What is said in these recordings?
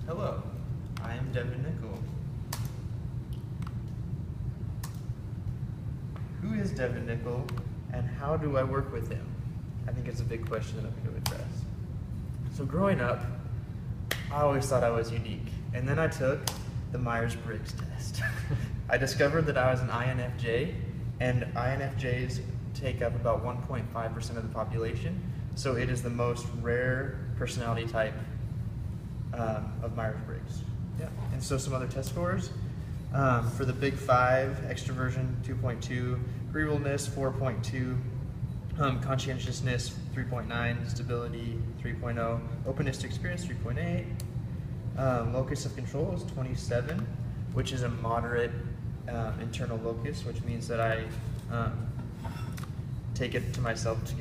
Hello, I am Devin Nickel. Who is Devin Nickel, and how do I work with him? I think it's a big question that I'm going to address. So growing up, I always thought I was unique, and then I took the Myers-Briggs test. I discovered that I was an INFJ, and INFJs take up about 1.5% of the population, so it is the most rare personality type of Myers-Briggs. Yeah. And so some other test scores. For the big five, extroversion 2.2, agreeableness 4.2, conscientiousness 3.9, stability 3.0, openness to experience 3.8, locus of control is 27, which is a moderate internal locus, which means that I take it to myself to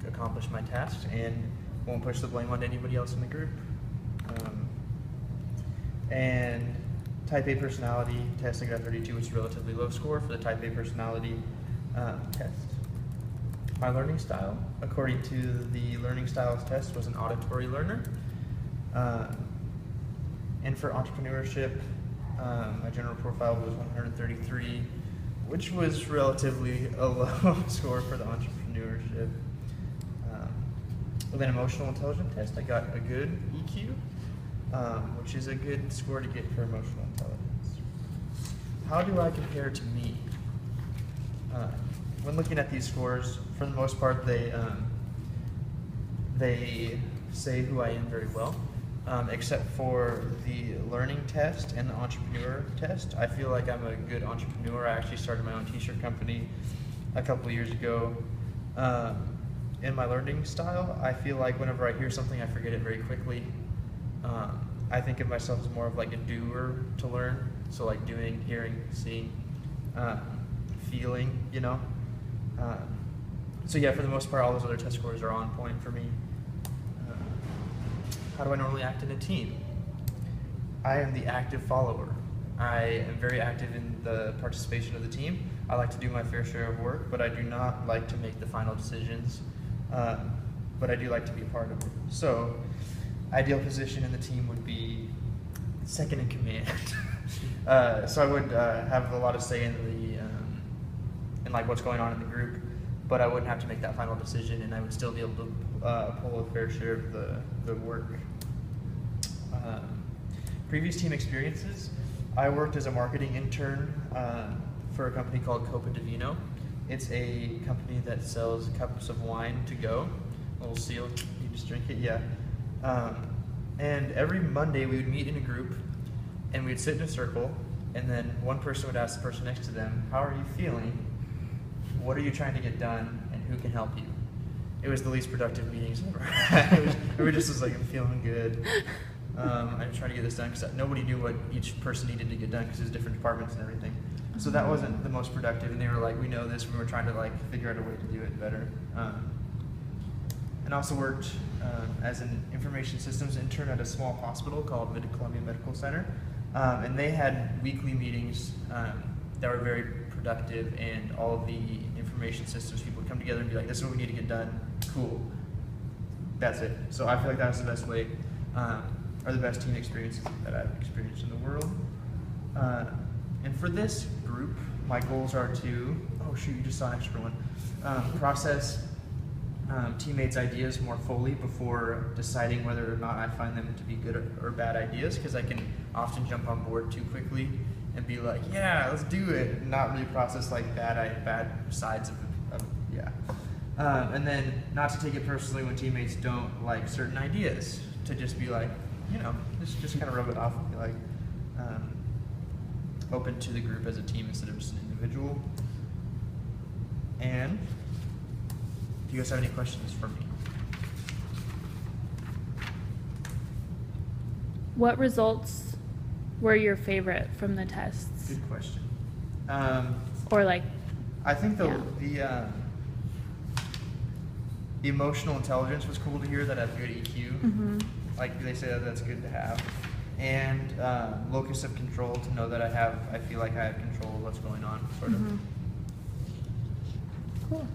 accomplish my tasks and won't push the blame on anybody else in the group. And type A personality test, I got 32, which is a relatively low score for the type A personality test. My learning style, according to the learning styles test, was an auditory learner. And for entrepreneurship, my general profile was 133, which was relatively a low score for the entrepreneurship. With an emotional intelligence test, I got a good EQ, which is a good score to get for emotional intelligence. How do I compare to me? When looking at these scores, for the most part, they say who I am very well, except for the learning test and the entrepreneur test. I feel like I'm a good entrepreneur. I actually started my own t-shirt company a couple of years ago. In my learning style, I feel like whenever I hear something, I forget it very quickly. I think of myself as more of like a doer to learn. So like doing, hearing, seeing, feeling, you know. So yeah, for the most part, all those other test scores are on point for me. How do I normally act in a team? I am the active follower. I am very active in the participation of the team. I like to do my fair share of work, but I do not like to make the final decisions. But I do like to be a part of it. So, ideal position in the team would be second in command. So I would have a lot of say in the like what's going on in the group, but I wouldn't have to make that final decision, and I would still be able to pull a fair share of the work. Previous team experiences, I worked as a marketing intern for a company called Copa Divino. It's a company that sells cups of wine to go, a little seal, you just drink it, yeah. And every Monday we would meet in a group, and we'd sit in a circle, and then one person would ask the person next to them, how are you feeling? What are you trying to get done, and who can help you? It was the least productive meetings I've ever had. We just was like, I'm feeling good. I'm trying to get this done, because nobody knew what each person needed to get done, because there's different departments and everything. So that wasn't the most productive, and they were like, we know this, we were trying to like figure out a way to do it better. And also worked as an information systems intern at a small hospital called Mid-Columbia Medical Center. And they had weekly meetings that were very productive, and all of the information systems people would come together and be like, this is what we need to get done, cool. That's it. So I feel like that was the best way, or the best team experiences that I've experienced in the world. And for this group, my goals are to, oh shoot, you just saw an extra one, process teammates' ideas more fully before deciding whether or not I find them to be good or bad ideas, because I can often jump on board too quickly and be like, yeah, let's do it, and not really process like bad sides of yeah. And then not to take it personally when teammates don't like certain ideas, to just be like, you know, just kind of rub it off and be like, open to the group as a team instead of just an individual. And do you guys have any questions for me? What results were your favorite from the tests? Good question. Or like, I think the emotional intelligence was cool to hear, that I have good EQ. mm-hmm. Like they say that's good to have. And locus of control, to know that I feel like I have control of what's going on, sort of. Cool.